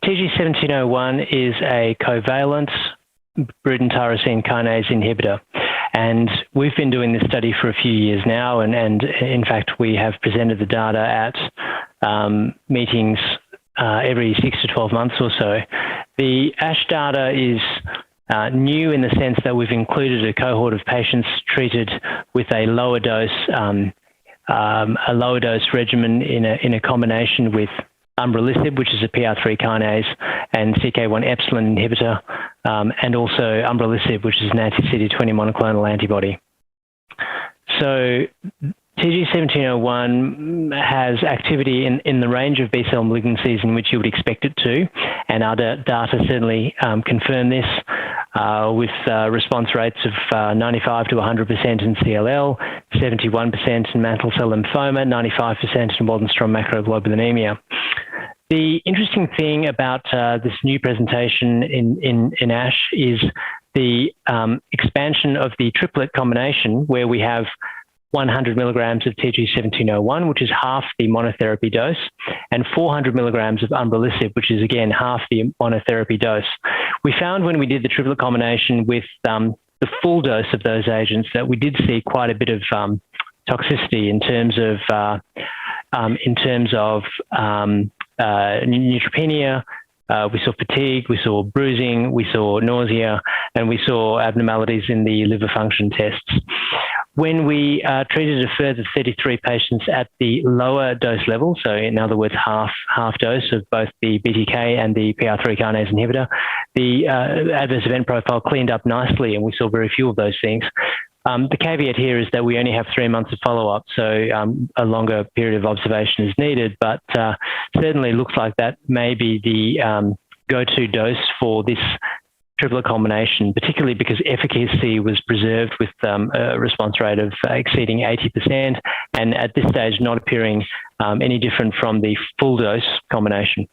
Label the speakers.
Speaker 1: TG-1701 is a covalent Bruton tyrosine kinase inhibitor. And we've been doing this study for a few years now, and in fact, we have presented the data at meetings every 6 to 12 months or so. The ASH data is new in the sense that we've included a cohort of patients treated with a lower dose regimen in a combination with Umbralisib, which is a PR3 kinase, and CK1 epsilon inhibitor, and also Umbralisib, which is an anti-CD20 monoclonal antibody. So TG-1701 has activity in the range of B-cell malignancies in which you would expect it to, and our data certainly confirm this with response rates of 95 to 100% in CLL, 71% in mantle cell lymphoma, 95% in Waldenstrom macroglobulinemia. The interesting thing about this new presentation in ASH is the expansion of the triplet combination, where we have 100 milligrams of TG-1701, which is half the monotherapy dose, and 400 milligrams of Umbralisib, which is again half the monotherapy dose. We found when we did the triplet combination with the full dose of those agents that we did see quite a bit of toxicity in terms of neutropenia. We saw fatigue, we saw bruising, we saw nausea, and we saw abnormalities in the liver function tests. When we treated a further 33 patients at the lower dose level, so in other words, half dose of both the BTKi and the PR3 kinase inhibitor, the adverse event profile cleaned up nicely, and we saw very few of those things. The caveat here is that we only have 3 months of follow-up, so a longer period of observation is needed, but certainly looks like that may be the go-to dose for this triplet combination, particularly because efficacy was preserved with a response rate of exceeding 80%, and at this stage not appearing any different from the full dose combination.